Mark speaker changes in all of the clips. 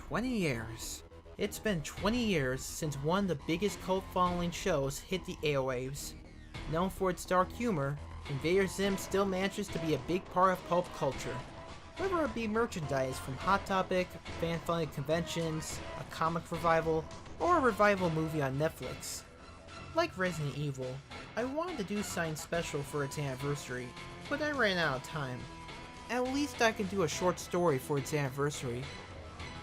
Speaker 1: 20 years. It's been 20 years since one of the biggest cult following shows hit the airwaves. Known for its dark humor, Invader Zim still manages to be a big part of pulp culture. Whether it be merchandise from Hot Topic, fan-funded conventions, a comic revival, or a revival movie on Netflix. Like Resident Evil, I wanted to do something special for its anniversary, but I ran out of time. At least I can do a short story for its anniversary.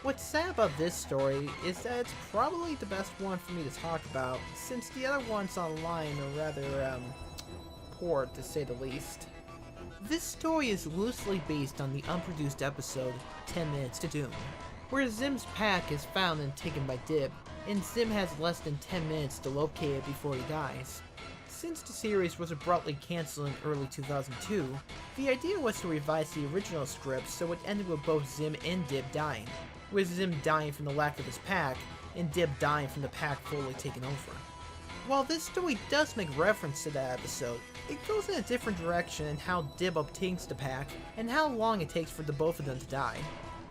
Speaker 1: What's sad about this story is that it's probably the best one for me to talk about, since the other ones online are rather, poor to say the least. This story is loosely based on the unproduced episode 10 Minutes to Doom, where Zim's pack is found and taken by Dib, and Zim has less than 10 minutes to locate it before he dies. Since the series was abruptly cancelled in early 2002, the idea was to revise the original script so it ended with both Zim and Dib dying, with Zim dying from the lack of his pack, and Dib dying from the pack fully taken over. While this story does make reference to that episode, it goes in a different direction in how Dib obtains the pack, and how long it takes for the both of them to die.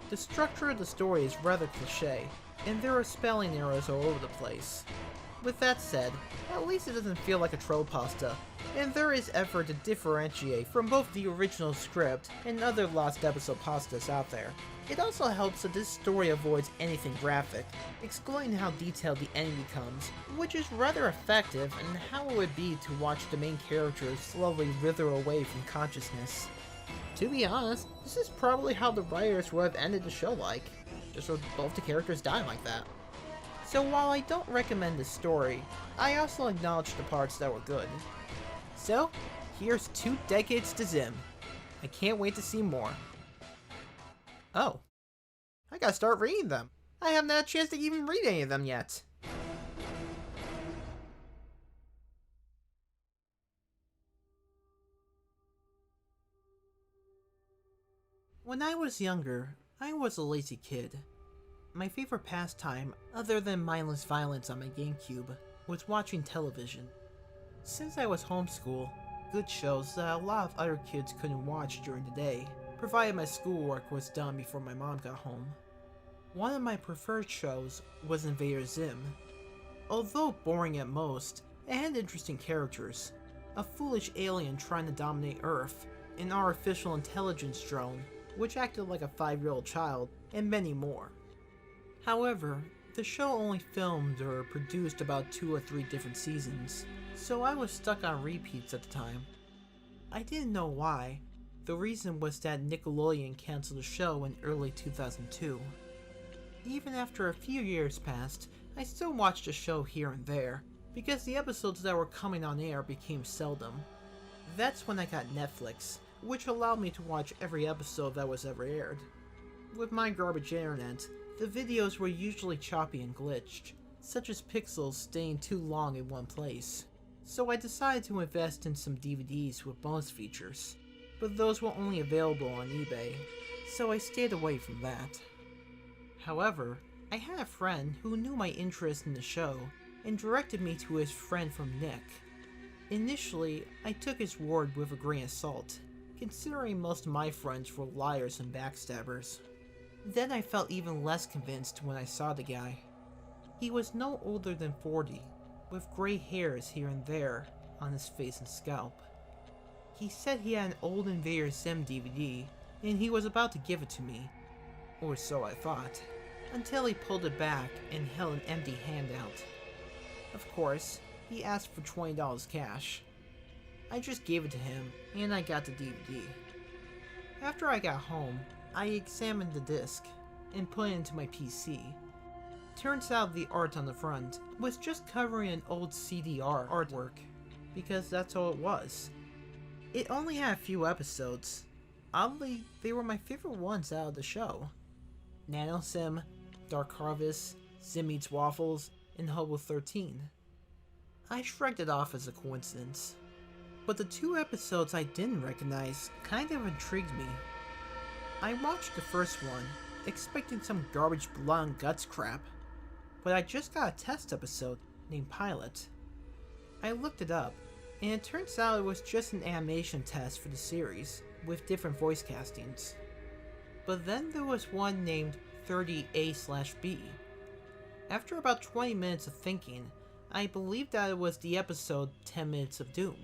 Speaker 1: The structure of the story is rather cliché, and there are spelling errors all over the place. With that said, at least it doesn't feel like a troll pasta, and there is effort to differentiate from both the original script and other lost episode pastas out there. It also helps that this story avoids anything graphic, explaining how detailed the enemy becomes, which is rather effective in how it would be to watch the main characters slowly wither away from consciousness. To be honest, this is probably how the writers would have ended the show like, just with both the characters dying like that. So while I don't recommend this story, I also acknowledge the parts that were good. So, here's 2 decades to Zim. I can't wait to see more. Oh, I gotta start reading them. I haven't had a chance to even read any of them yet. When I was younger, I was a lazy kid. My favorite pastime, other than mindless violence on my GameCube, was watching television. Since I was homeschooled, good shows that a lot of other kids couldn't watch during the day, provided my schoolwork was done before my mom got home. One of my preferred shows was Invader Zim. Although boring at most, it had interesting characters. A foolish alien trying to dominate Earth, an artificial intelligence drone, which acted like a 5-year-old child, and many more. However, the show only filmed or produced about 2 or 3 different seasons, so I was stuck on repeats at the time. I didn't know why. The reason was that Nickelodeon canceled the show in early 2002. Even after a few years passed, I still watched the show here and there, because the episodes that were coming on air became seldom. That's when I got Netflix, which allowed me to watch every episode that was ever aired. With my garbage internet, the videos were usually choppy and glitched, such as pixels staying too long in one place. So I decided to invest in some DVDs with bonus features, but those were only available on eBay, so I stayed away from that. However, I had a friend who knew my interest in the show and directed me to his friend from Nick. Initially, I took his word with a grain of salt, considering most of my friends were liars and backstabbers. Then I felt even less convinced when I saw the guy. He was no older than 40, with gray hairs here and there on his face and scalp. He said he had an old Invader Zim DVD, and he was about to give it to me, or so I thought, until he pulled it back and held an empty hand out. Of course, he asked for $20 cash. I just gave it to him, and I got the DVD. After I got home, I examined the disc, and put it into my PC. Turns out the art on the front was just covering an old CDR artwork, because that's all it was. It only had a few episodes. Oddly, they were my favorite ones out of the show. Nano Sim, Dark Harvest, Zim Eats Waffles, and Hobo 13. I shrugged it off as a coincidence. But the 2 episodes I didn't recognize kind of intrigued me. I watched the first one, expecting some garbage blood and guts crap, but I just got a test episode named Pilot. I looked it up, and it turns out it was just an animation test for the series, with different voice castings. But then there was one named 30A/B. After about 20 minutes of thinking, I believed that it was the episode 10 Minutes of Doom,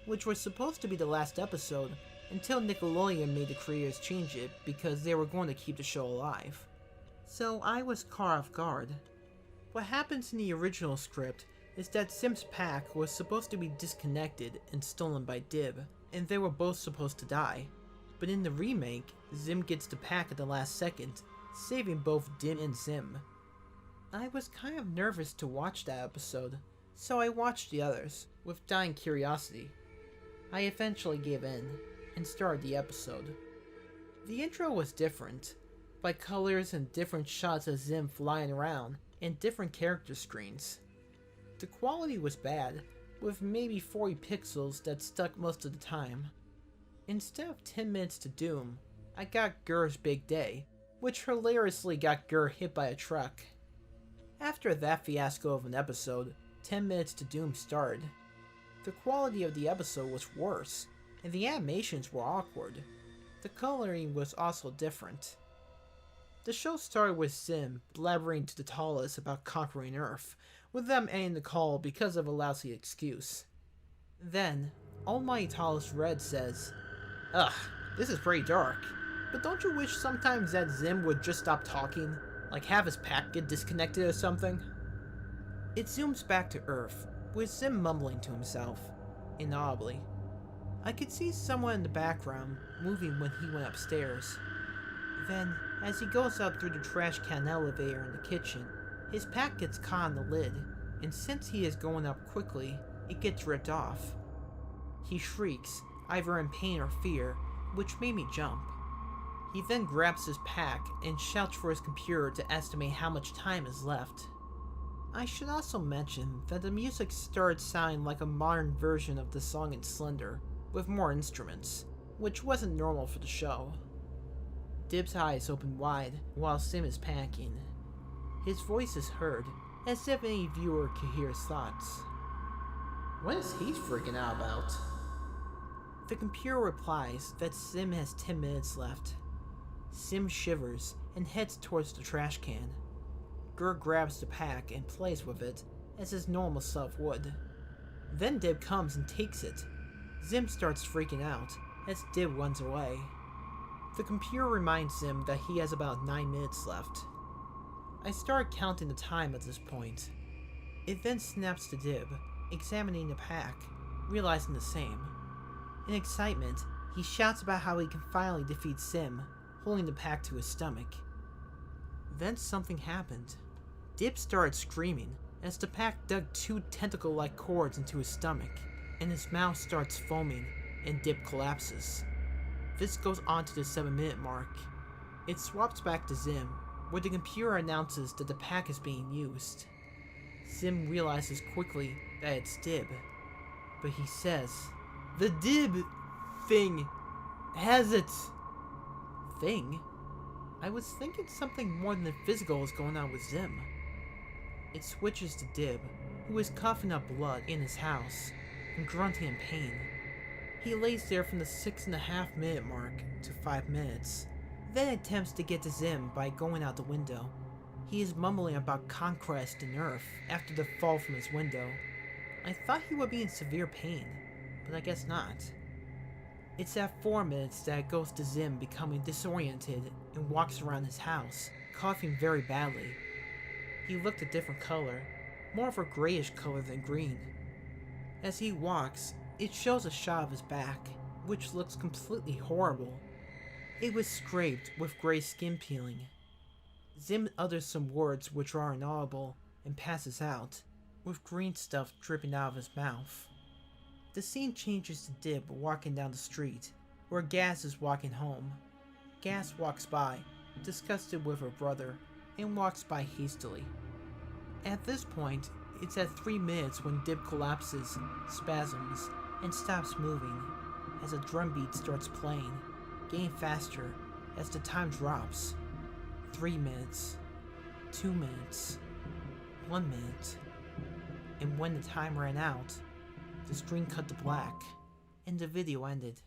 Speaker 1: which was supposed to be the last episode until Nickelodeon made the creators change it because they were going to keep the show alive. So I was caught off guard. What happens in the original script is that Zim's pack was supposed to be disconnected and stolen by Dib, and they were both supposed to die. But in the remake, Zim gets the pack at the last second, saving both Dib and Zim. I was kind of nervous to watch that episode, so I watched the others, with dying curiosity. I eventually gave in, and started the episode. The intro was different, by colors and different shots of Zim flying around, and different character screens. The quality was bad, with maybe 40 pixels that stuck most of the time. Instead of 10 Minutes to Doom, I got Gur's Big Day, which hilariously got Gur hit by a truck. After that fiasco of an episode, 10 Minutes to Doom started. The quality of the episode was worse, and the animations were awkward. The coloring was also different. The show started with Zim blabbering to the tallest about conquering Earth, with them ending the call because of a lousy excuse. Then, Almighty Tallest Red says, "Ugh, this is pretty dark, but don't you wish sometimes that Zim would just stop talking? Like have his pack get disconnected or something?" It zooms back to Earth, with Zim mumbling to himself, inaudibly. I could see someone in the background moving when he went upstairs. Then, as he goes up through the trash can elevator in the kitchen, his pack gets caught on the lid, and since he is going up quickly, it gets ripped off. He shrieks, either in pain or fear, which made me jump. He then grabs his pack and shouts for his computer to estimate how much time is left. I should also mention that the music started sounding like a modern version of the song in Slender, with more instruments, which wasn't normal for the show. Dib's eyes open wide while Zim is panicking. His voice is heard, as if any viewer could hear his thoughts. What is he freaking out about? The computer replies that Zim has 10 minutes left. Zim shivers and heads towards the trash can. Gur grabs the pack and plays with it, as his normal self would. Then Dib comes and takes it. Zim starts freaking out, as Dib runs away. The computer reminds Zim that he has about 9 minutes left. I start counting the time at this point. It then snaps to Dib, examining the pack, realizing the same. In excitement, he shouts about how he can finally defeat Zim, holding the pack to his stomach. Then something happened. Dib started screaming as the pack dug 2 tentacle-like cords into his stomach, and his mouth starts foaming, and Dib collapses. This goes on to the 7-minute mark. It swaps back to Zim, where the computer announces that the pack is being used. Zim realizes quickly that it's Dib, but he says, "The Dib thing has it." Thing? I was thinking something more than physical is going on with Zim. It switches to Dib, who is coughing up blood in his house and grunting in pain. He lays there from the 6.5-minute mark to 5 minutes, then attempts to get to Zim by going out the window. He is mumbling about conquest and Earth after the fall from his window. I thought he would be in severe pain, but I guess not. It's at 4 minutes that it goes to Zim becoming disoriented and walks around his house, coughing very badly. He looked a different color, more of a grayish color than green. As he walks, it shows a shot of his back, which looks completely horrible. It was scraped with gray skin peeling. Zim utters some words which are inaudible and passes out, with green stuff dripping out of his mouth. The scene changes to Dib walking down the street, where Gaz is walking home. Gaz walks by, disgusted with her brother, and walks by hastily. At this point, it's at 3 minutes when Dib collapses, spasms, and stops moving, as a drum beat starts playing, getting faster as the time drops. 3 minutes, 2 minutes, 1 minute, and when the time ran out, the screen cut to black, and the video ended.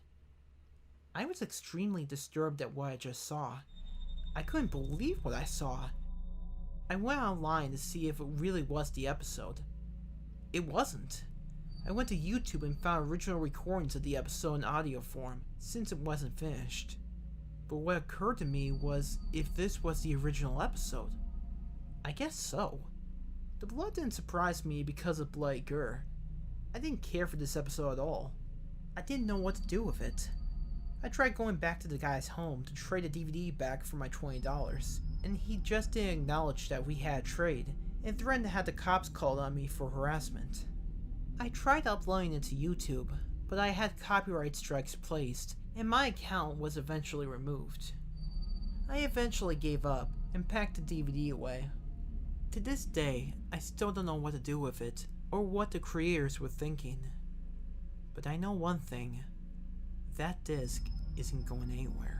Speaker 1: I was extremely disturbed at what I just saw. I couldn't believe what I saw. I went online to see if it really was the episode. It wasn't. I went to YouTube and found original recordings of the episode in audio form, since it wasn't finished. But what occurred to me was if this was the original episode. I guess so. The blood didn't surprise me because of bloody gore. I didn't care for this episode at all. I didn't know what to do with it. I tried going back to the guy's home to trade the DVD back for my $20, and he just didn't acknowledge that we had a trade, and threatened to have the cops called on me for harassment. I tried uploading it to YouTube, but I had copyright strikes placed, and my account was eventually removed. I eventually gave up and packed the DVD away. To this day, I still don't know what to do with it, or what the creators were thinking. But I know one thing, that disc isn't going anywhere.